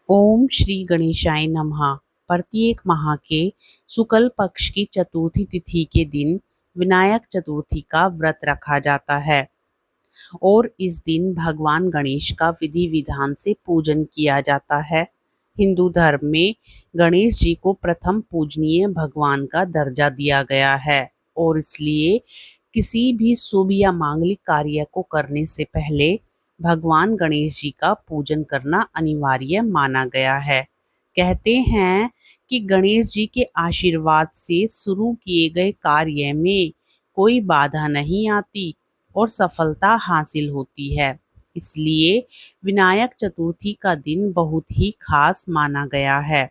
ओम श्री गणेशाय नमः। प्रत्येक माह के शुक्ल पक्ष की चतुर्थी तिथि के दिन विनायक चतुर्थी का व्रत रखा जाता है और इस दिन भगवान गणेश का विधि विधान से पूजन किया जाता है। हिंदू धर्म में गणेश जी को प्रथम पूजनीय भगवान का दर्जा दिया गया है और इसलिए किसी भी शुभ या मांगलिक कार्य को करने से पहले भगवान गणेश जी का पूजन करना अनिवार्य माना गया है। कहते हैं कि गणेश जी के आशीर्वाद से शुरू किए गए कार्य में कोई बाधा नहीं आती और सफलता हासिल होती है। इसलिए विनायक चतुर्थी का दिन बहुत ही खास माना गया है।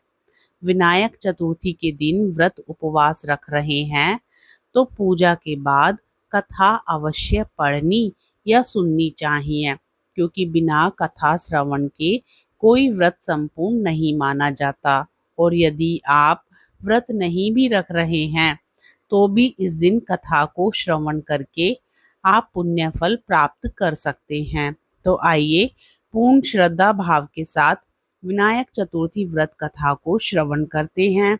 विनायक चतुर्थी के दिन व्रत उपवास रख रहे हैं तो पूजा के बाद कथा अवश्य पढ़नी या सुननी चाहिए, क्योंकि बिना कथा श्रवण के कोई व्रत संपूर्ण नहीं माना जाता। और यदि आप व्रत नहीं भी रख रहे हैं तो भी इस दिन कथा को श्रवण करके आप पुण्य फल प्राप्त कर सकते हैं। तो आइए पूर्ण श्रद्धा भाव के साथ विनायक चतुर्थी व्रत कथा को श्रवण करते हैं।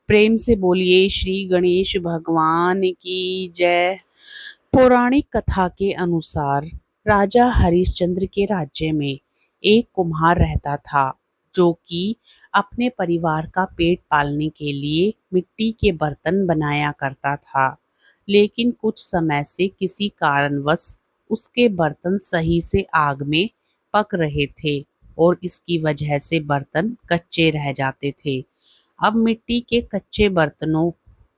प्रेम से बोलिए श्री गणेश भगवान की जय। पौराणिक कथा के अनुसार राजा हरिश्चंद्र के राज्य में एक कुम्हार रहता था जो कि अपने परिवार का पेट पालने के लिए मिट्टी के बर्तन बनाया करता था। लेकिन कुछ समय से किसी कारणवश उसके बर्तन सही से आग में पक रहे थे और इसकी वजह से बर्तन कच्चे रह जाते थे। अब मिट्टी के कच्चे बर्तनों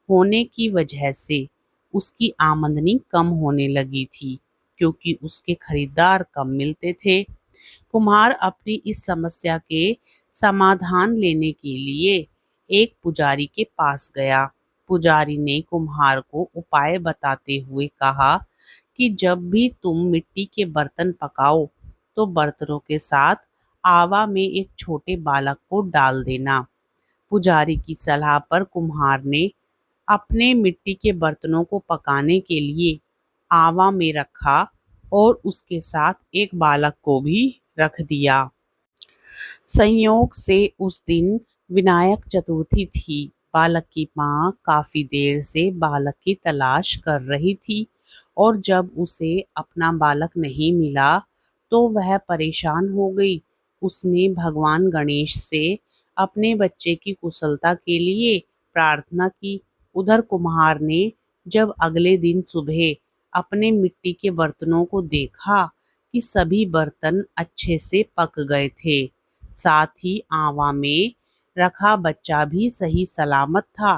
होने की वजह से उसकी आमदनी कम होने लगी थी, क्योंकि उसके खरीदार कम मिलते थे। कुम्हार अपनी इस समस्या के समाधान लेने के लिए एक पुजारी के पास गया। पुजारी ने कुम्हार को उपाय बताते हुए कहा कि जब भी तुम मिट्टी के बर्तन पकाओ तो बर्तनों के साथ आवा में एक छोटे बालक को डाल देना। पुजारी की सलाह पर कुम्हार ने अपने मिट्टी के बर्तनों को पकाने के लिए आवा में रखा और उसके साथ एक बालक को भी रख दिया। संयोग से उस दिन विनायक चतुर्थी थी। बालक की माँ काफी देर से बालक की तलाश कर रही थी और जब उसे अपना बालक नहीं मिला तो वह परेशान हो गई। उसने भगवान गणेश से अपने बच्चे की कुशलता के लिए प्रार्थना की। उधर कुम्हार ने जब अगले दिन सुबह अपने मिट्टी के बर्तनों को देखा कि सभी बर्तन अच्छे से पक गए थे, साथ ही आवा में रखा बच्चा भी सही सलामत था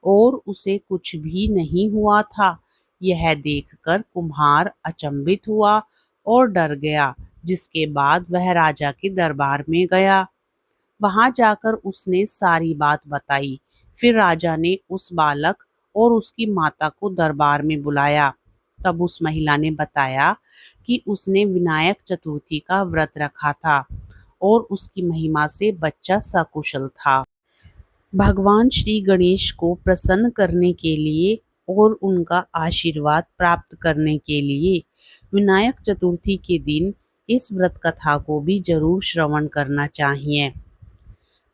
और उसे कुछ भी नहीं हुआ था। यह देखकर कुम्हार अचंभित हुआ और डर गया, जिसके बाद वह राजा के दरबार में गया। वहां जाकर उसने सारी बात बताई। फिर राजा ने उस बालक और उसकी माता को दरबार में बुलाया। तब उस महिला ने बताया कि उसने विनायक चतुर्थी का व्रत रखा था और उसकी महिमा से बच्चा सकुशल था। भगवान श्री गणेश को प्रसन्न करने के लिए और उनका आशीर्वाद प्राप्त करने के लिए विनायक चतुर्थी के दिन इस व्रत कथा को भी जरूर श्रवण करना चाहिए।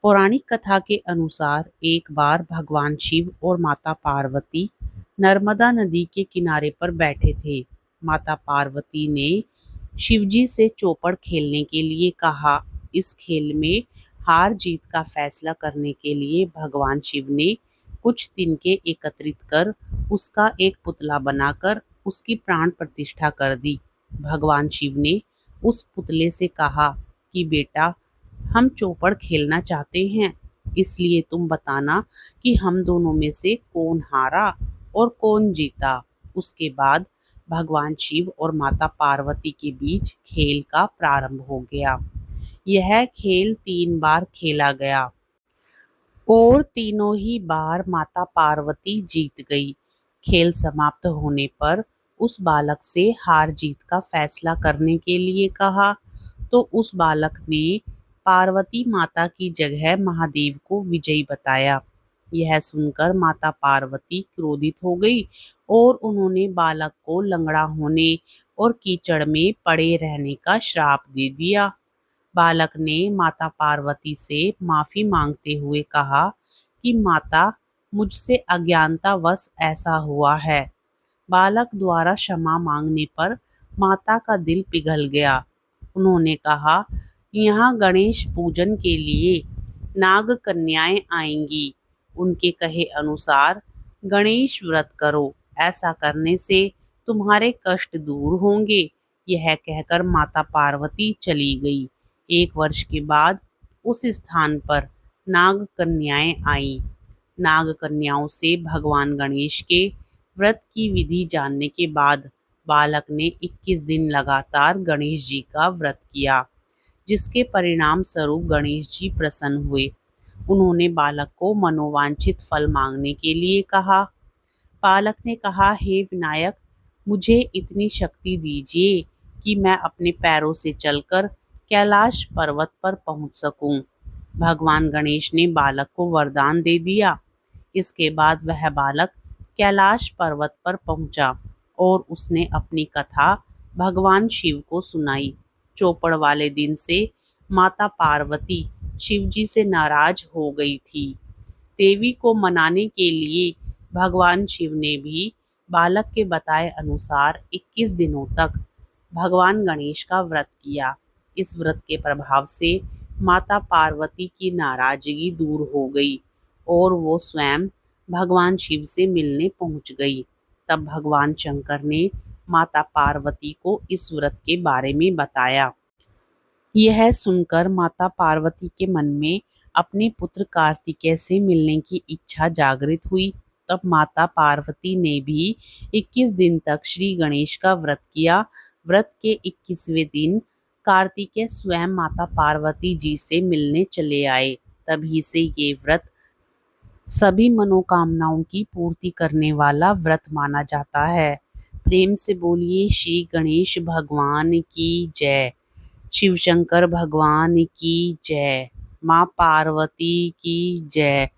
पौराणिक कथा के अनुसार एक बार भगवान शिव और माता पार्वती नर्मदा नदी के किनारे पर बैठे थे। माता पार्वती ने शिवजी से चौपड़ खेलने के लिए कहा। इस खेल में हार जीत का फैसला करने के लिए भगवान शिव ने कुछ तिनके एकत्रित कर उसका एक पुतला बनाकर उसकी प्राण प्रतिष्ठा कर दी। भगवान शिव ने उस पुतले से कहा कि बेटा, हम चौपड़ खेलना चाहते हैं, इसलिए तुम बताना कि हम दोनों में से कौन हारा और कौन जीता। उसके बाद भगवान शिव और माता पार्वती के बीच खेल का प्रारंभ हो गया। यह खेल 3 बार खेला गया और तीनों ही बार माता पार्वती जीत गई। खेल समाप्त होने पर उस बालक से हार जीत का फैसला करने के लिए कहा तो उस बालक ने पार्वती माता की जगह महादेव को विजयी बताया। यह सुनकर माता पार्वती क्रोधित हो गई और उन्होंने बालक को लंगड़ा होने और कीचड़ में पड़े रहने का श्राप दे दिया। बालक ने माता पार्वती से माफी मांगते हुए कहा कि माता, मुझसे अज्ञानतावश ऐसा हुआ है। बालक द्वारा क्षमा मांगने पर माता का दिल पिघल गया। उन्होंने कहा, यहाँ गणेश पूजन के लिए नाग कन्याएं आएंगी। उनके कहे अनुसार गणेश व्रत करो, ऐसा करने से तुम्हारे कष्ट दूर होंगे। यह कहकर माता पार्वती चली गई। 1 वर्ष के बाद उस स्थान पर नाग कन्याएं आईं। नाग कन्याओं से भगवान गणेश के व्रत की विधि जानने के बाद बालक ने 21 दिन लगातार गणेश जी का व्रत किया, जिसके परिणाम स्वरूप गणेश जी प्रसन्न हुए। उन्होंने बालक को मनोवांछित फल मांगने के लिए कहा। बालक ने कहा, हे विनायक, मुझे इतनी शक्ति दीजिए कि मैं अपने पैरों से चलकर कैलाश पर्वत पर पहुंच सकूं। भगवान गणेश ने बालक को वरदान दे दिया। इसके बाद वह बालक कैलाश पर्वत पर पहुंचा और उसने अपनी कथा भगवान शिव को सुनाई। चौपड़ वाले दिन से माता पार्वती शिव जी से नाराज हो गई थी। देवी को मनाने के लिए भगवान शिव ने भी बालक के बताए अनुसार 21 दिनों तक भगवान गणेश का व्रत किया। इस व्रत के प्रभाव से माता पार्वती की नाराजगी दूर हो गई और वो स्वयं भगवान शिव से मिलने पहुंच गई। तब भगवान शंकर ने माता पार्वती को इस व्रत के बारे में बताया। यह सुनकर माता पार्वती के मन में अपने पुत्र कार्तिकेय से मिलने की इच्छा जागृत हुई। तब माता पार्वती ने भी 21 दिन तक श्री गणेश का व्रत किया। व्रत के 21वें दिन कार्तिकेय स्वयं माता पार्वती जी से मिलने चले आए। तभी से ये व्रत सभी मनोकामनाओं की पूर्ति करने वाला व्रत माना जाता है। प्रेम से बोलिए श्री गणेश भगवान की जय, शिव शंकर भगवान की जय, माँ पार्वती की जय।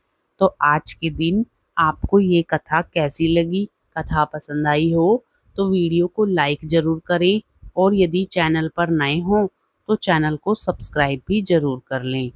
तो आज के दिन आपको ये कथा कैसी लगी? कथा पसंद आई हो तो वीडियो को लाइक जरूर करें और यदि चैनल पर नए हो तो चैनल को सब्सक्राइब भी जरूर कर लें।